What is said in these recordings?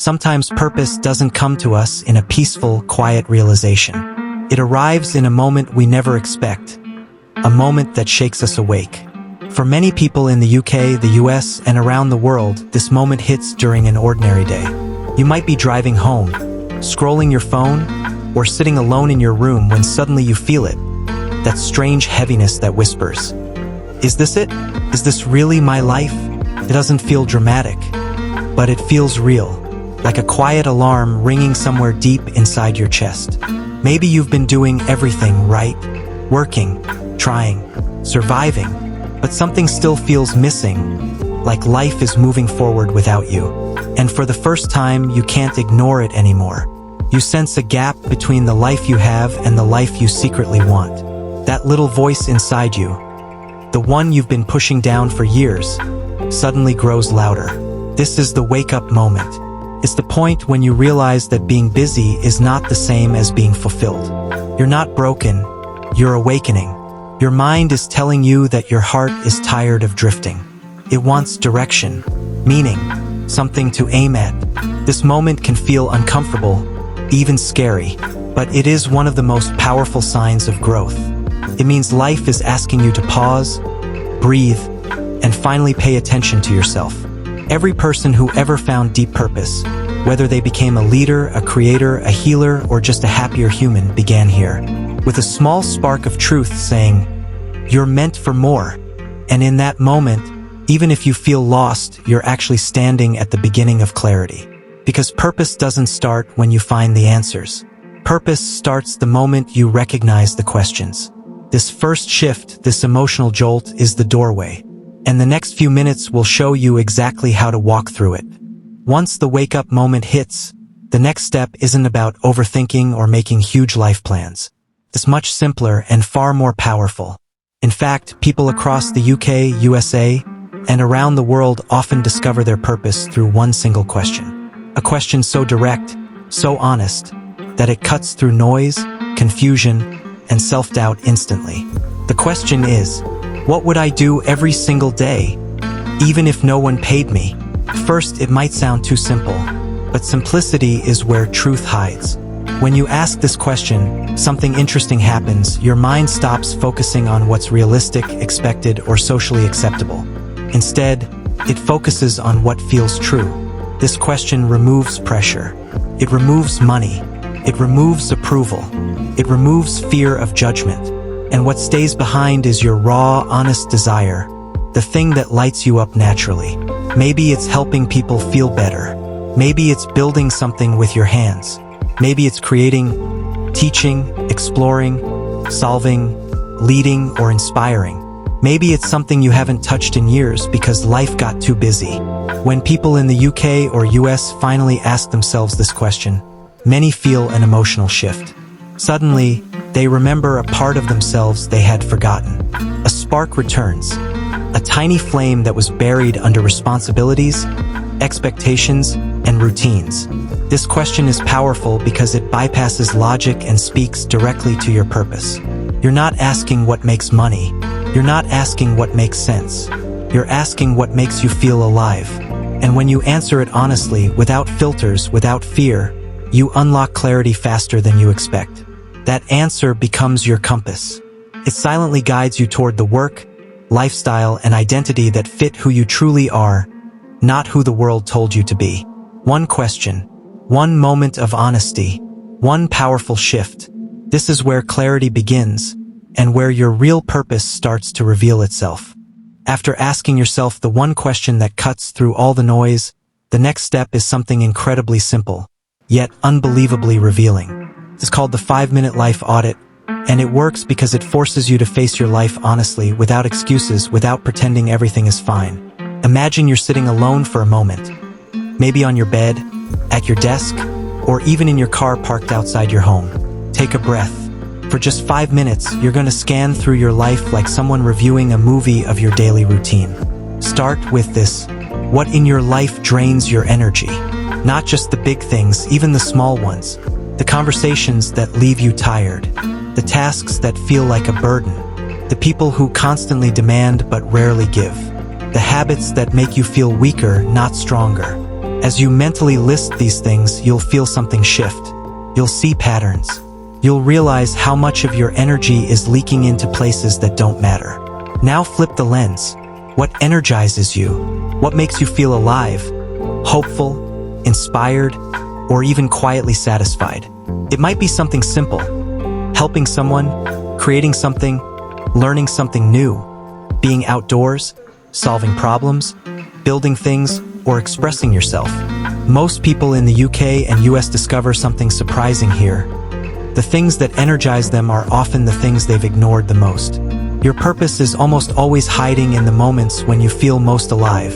Sometimes purpose doesn't come to us in a peaceful, quiet realization. It arrives in a moment we never expect, a moment that shakes us awake. For many people in the UK, the US, and around the world, this moment hits during an ordinary day. You might be driving home, scrolling your phone, or sitting alone in your room when suddenly you feel it, that strange heaviness that whispers, "Is this it? Is this really my life?" It doesn't feel dramatic, but it feels real, like a quiet alarm ringing somewhere deep inside your chest. Maybe you've been doing everything right, working, trying, surviving, but something still feels missing, like life is moving forward without you. And for the first time, you can't ignore it anymore. You sense a gap between the life you have and the life you secretly want. That little voice inside you, the one you've been pushing down for years, suddenly grows louder. This is the wake-up moment. It's the point when you realize that being busy is not the same as being fulfilled. You're not broken, you're awakening. Your mind is telling you that your heart is tired of drifting. It wants direction, meaning, something to aim at. This moment can feel uncomfortable, even scary, but it is one of the most powerful signs of growth. It means life is asking you to pause, breathe, and finally pay attention to yourself. Every person who ever found deep purpose, whether they became a leader, a creator, a healer, or just a happier human, began here, with a small spark of truth saying, "You're meant for more." And in that moment, even if you feel lost, you're actually standing at the beginning of clarity. Because purpose doesn't start when you find the answers. Purpose starts the moment you recognize the questions. This first shift, this emotional jolt, is the doorway. And the next few minutes will show you exactly how to walk through it. Once the wake-up moment hits, the next step isn't about overthinking or making huge life plans. It's much simpler and far more powerful. In fact, people across the UK, USA, and around the world often discover their purpose through one single question. A question so direct, so honest, that it cuts through noise, confusion, and self-doubt instantly. The question is, what would I do every single day, even if no one paid me? First, it might sound too simple, but simplicity is where truth hides. When you ask this question, something interesting happens. Your mind stops focusing on what's realistic, expected, or socially acceptable. Instead, it focuses on what feels true. This question removes pressure. It removes money. It removes approval. It removes fear of judgment. And what stays behind is your raw, honest desire, the thing that lights you up naturally. Maybe it's helping people feel better. Maybe it's building something with your hands. Maybe it's creating, teaching, exploring, solving, leading, or inspiring. Maybe it's something you haven't touched in years because life got too busy. When people in the UK or US finally ask themselves this question, many feel an emotional shift. Suddenly, they remember a part of themselves they had forgotten. A spark returns, a tiny flame that was buried under responsibilities, expectations, and routines. This question is powerful because it bypasses logic and speaks directly to your purpose. You're not asking what makes money. You're not asking what makes sense. You're asking what makes you feel alive. And when you answer it honestly, without filters, without fear, you unlock clarity faster than you expect. That answer becomes your compass. It silently guides you toward the work, lifestyle, and identity that fit who you truly are, not who the world told you to be. One question, one moment of honesty, one powerful shift. This is where clarity begins, and where your real purpose starts to reveal itself. After asking yourself the one question that cuts through all the noise, the next step is something incredibly simple, yet unbelievably revealing. It's called the 5-minute life audit, and it works because it forces you to face your life honestly, without excuses, without pretending everything is fine. Imagine you're sitting alone for a moment, maybe on your bed, at your desk, or even in your car parked outside your home. Take a breath. For just 5 minutes, you're going to scan through your life like someone reviewing a movie of your daily routine. Start with this. What in your life drains your energy? Not just the big things, even the small ones. The conversations that leave you tired. The tasks that feel like a burden. The people who constantly demand but rarely give. The habits that make you feel weaker, not stronger. As you mentally list these things, you'll feel something shift. You'll see patterns. You'll realize how much of your energy is leaking into places that don't matter. Now flip the lens. What energizes you? What makes you feel alive, hopeful, inspired, or even quietly satisfied? It might be something simple. Helping someone, creating something, learning something new, being outdoors, solving problems, building things, or expressing yourself. Most people in the UK and US discover something surprising here. The things that energize them are often the things they've ignored the most. Your purpose is almost always hiding in the moments when you feel most alive,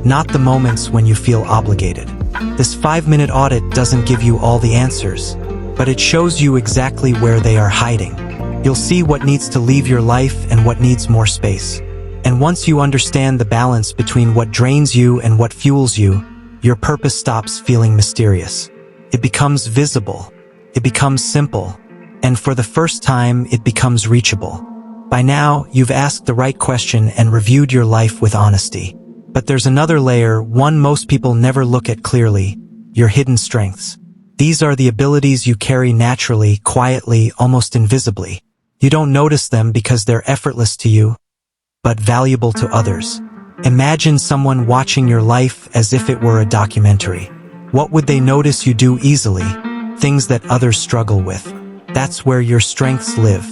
not the moments when you feel obligated. This 5-minute audit doesn't give you all the answers, but it shows you exactly where they are hiding. You'll see what needs to leave your life and what needs more space. And once you understand the balance between what drains you and what fuels you, your purpose stops feeling mysterious. It becomes visible. It becomes simple. And for the first time, it becomes reachable. By now, you've asked the right question and reviewed your life with honesty. But there's another layer, one most people never look at clearly: your hidden strengths. These are the abilities you carry naturally, quietly, almost invisibly. You don't notice them because they're effortless to you, but valuable to others. Imagine someone watching your life as if it were a documentary. What would they notice you do easily? Things that others struggle with. That's where your strengths live.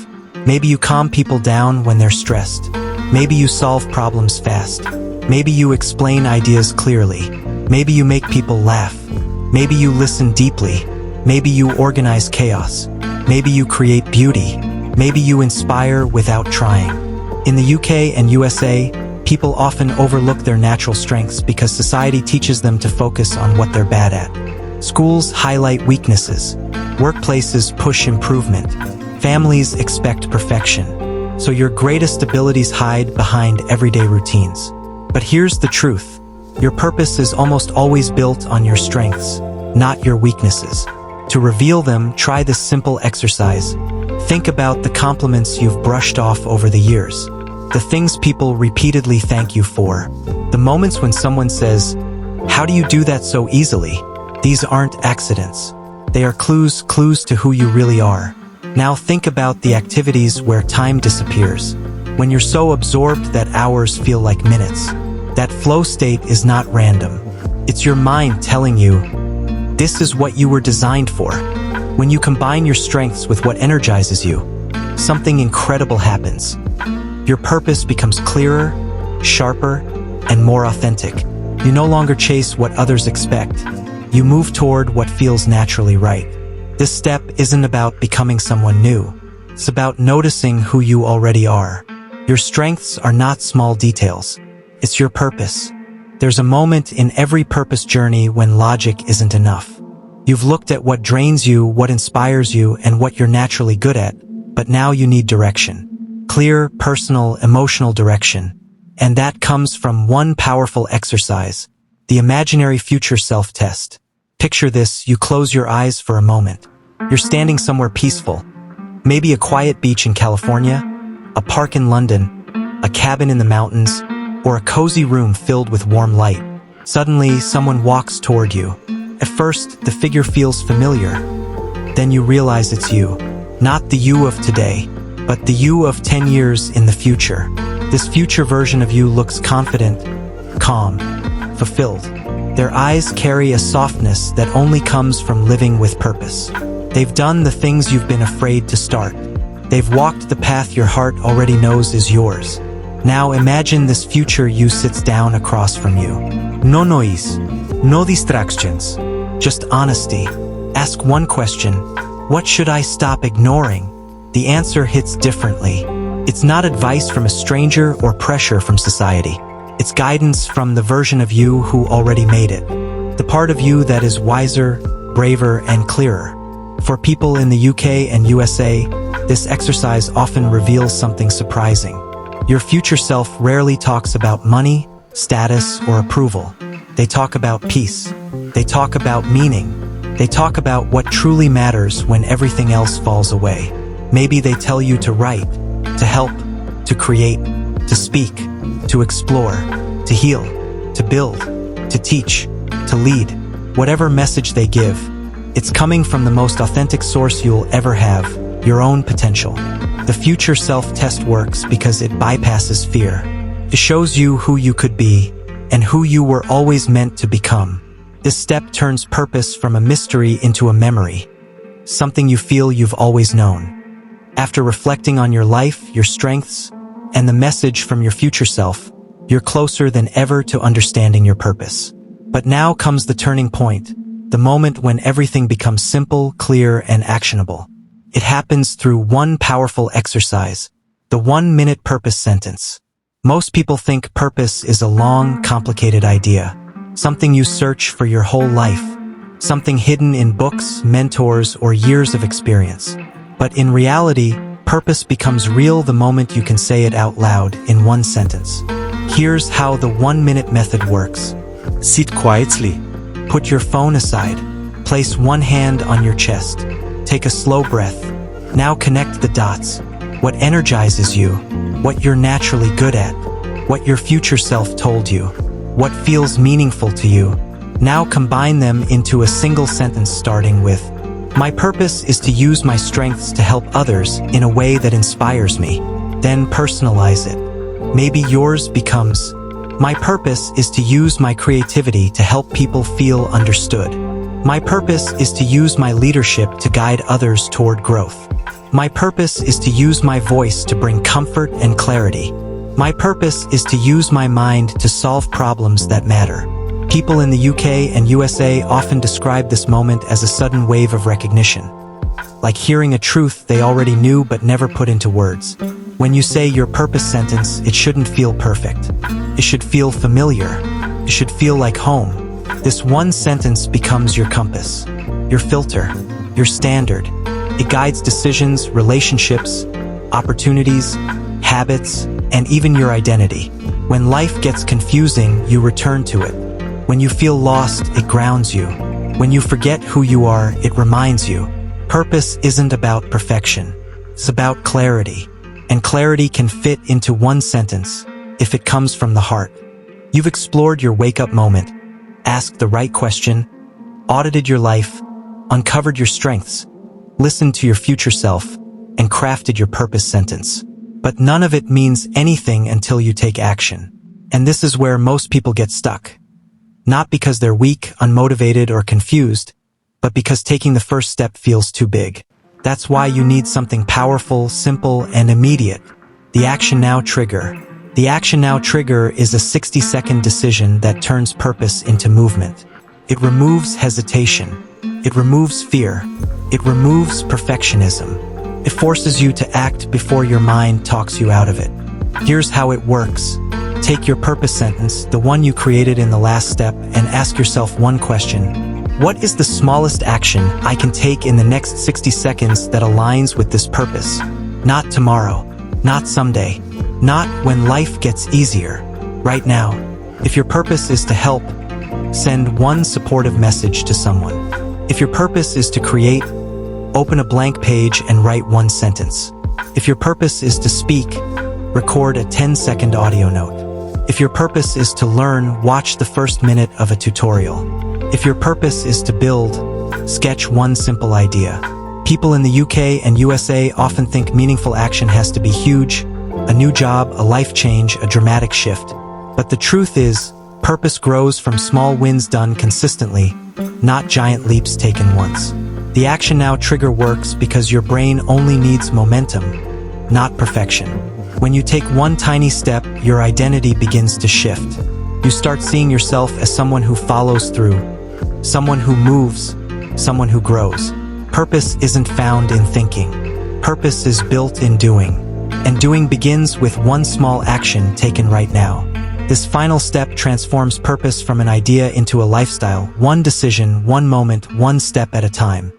Maybe you calm people down when they're stressed. Maybe you solve problems fast. Maybe you explain ideas clearly. Maybe you make people laugh. Maybe you listen deeply. Maybe you organize chaos. Maybe you create beauty. Maybe you inspire without trying. In the UK and USA, people often overlook their natural strengths because society teaches them to focus on what they're bad at. Schools highlight weaknesses. Workplaces push improvement. Families expect perfection. So your greatest abilities hide behind everyday routines. But here's the truth. Your purpose is almost always built on your strengths, not your weaknesses. To reveal them, try this simple exercise. Think about the compliments you've brushed off over the years, the things people repeatedly thank you for, the moments when someone says, "How do you do that so easily?" These aren't accidents. They are clues to who you really are. Now think about the activities where time disappears. When you're so absorbed that hours feel like minutes. That flow state is not random. It's your mind telling you, this is what you were designed for. When you combine your strengths with what energizes you, something incredible happens. Your purpose becomes clearer, sharper, and more authentic. You no longer chase what others expect. You move toward what feels naturally right. This step isn't about becoming someone new. It's about noticing who you already are. Your strengths are not small details. It's your purpose. There's a moment in every purpose journey when logic isn't enough. You've looked at what drains you, what inspires you, and what you're naturally good at, but now you need direction. Clear, personal, emotional direction. And that comes from one powerful exercise, the imaginary future self-test. Picture this, you close your eyes for a moment. You're standing somewhere peaceful. Maybe a quiet beach in California, a park in London, a cabin in the mountains, or a cozy room filled with warm light. Suddenly, someone walks toward you. At first, the figure feels familiar. Then you realize it's you. Not the you of today, but the you of 10 years in the future. This future version of you looks confident, calm, fulfilled. Their eyes carry a softness that only comes from living with purpose. They've done the things you've been afraid to start. They've walked the path your heart already knows is yours. Now imagine this future you sits down across from you. No noise, no distractions, just honesty. Ask one question, what should I stop ignoring? The answer hits differently. It's not advice from a stranger or pressure from society. It's guidance from the version of you who already made it. The part of you that is wiser, braver, and clearer. For people in the UK and USA, this exercise often reveals something surprising. Your future self rarely talks about money, status, or approval. They talk about peace. They talk about meaning. They talk about what truly matters when everything else falls away. Maybe they tell you to write, to help, to create, to speak, to explore, to heal, to build, to teach. to lead. Whatever message they give, it's coming from the most authentic source you'll ever have, your own potential. The future self-test works because it bypasses fear. It shows you who you could be and who you were always meant to become. This step turns purpose from a mystery into a memory, something you feel you've always known. After reflecting on your life, your strengths, and the message from your future self, you're closer than ever to understanding your purpose. But now comes the turning point, the moment when everything becomes simple, clear, and actionable. It happens through one powerful exercise, the 1-minute purpose sentence. Most people think purpose is a long, complicated idea, something you search for your whole life, something hidden in books, mentors, or years of experience. But in reality, purpose becomes real the moment you can say it out loud in one sentence. Here's how the 1-minute method works. Sit quietly. Put your phone aside. Place one hand on your chest. Take a slow breath. Now connect the dots. What energizes you? What you're naturally good at? What your future self told you? What feels meaningful to you? Now combine them into a single sentence starting with, "My purpose is to use my strengths to help others in a way that inspires me." Then personalize it. Maybe yours becomes, "My purpose is to use my creativity to help people feel understood. My purpose is to use my leadership to guide others toward growth. My purpose is to use my voice to bring comfort and clarity. My purpose is to use my mind to solve problems that matter." People in the UK and USA often describe this moment as a sudden wave of recognition, like hearing a truth they already knew but never put into words. When you say your purpose sentence, it shouldn't feel perfect. It should feel familiar. It should feel like home. This one sentence becomes your compass, your filter, your standard. It guides decisions, relationships, opportunities, habits, and even your identity. When life gets confusing, you return to it. When you feel lost, it grounds you. When you forget who you are, it reminds you. Purpose isn't about perfection. It's about clarity. And clarity can fit into one sentence if it comes from the heart. You've explored your wake-up moment, asked the right question, audited your life, uncovered your strengths, listened to your future self, and crafted your purpose sentence. But none of it means anything until you take action. And this is where most people get stuck. Not because they're weak, unmotivated, or confused, but because taking the first step feels too big. That's why you need something powerful, simple, and immediate. The Action Now Trigger. The Action Now Trigger is a 60-second decision that turns purpose into movement. It removes hesitation. It removes fear. It removes perfectionism. It forces you to act before your mind talks you out of it. Here's how it works. Take your purpose sentence, the one you created in the last step, and ask yourself one question. What is the smallest action I can take in the next 60 seconds that aligns with this purpose? Not tomorrow, not someday, not when life gets easier. Right now. If your purpose is to help, send one supportive message to someone. If your purpose is to create, open a blank page and write one sentence. If your purpose is to speak, record a 10-second audio note. If your purpose is to learn, watch the first minute of a tutorial. If your purpose is to build, sketch one simple idea. People in the UK and USA often think meaningful action has to be huge, a new job, a life change, a dramatic shift. But the truth is, purpose grows from small wins done consistently, not giant leaps taken once. The Action Now Trigger works because your brain only needs momentum, not perfection. When you take one tiny step, your identity begins to shift. You start seeing yourself as someone who follows through, someone who moves, someone who grows. Purpose isn't found in thinking. Purpose is built in doing. And doing begins with one small action taken right now. This final step transforms purpose from an idea into a lifestyle, one decision, one moment, one step at a time.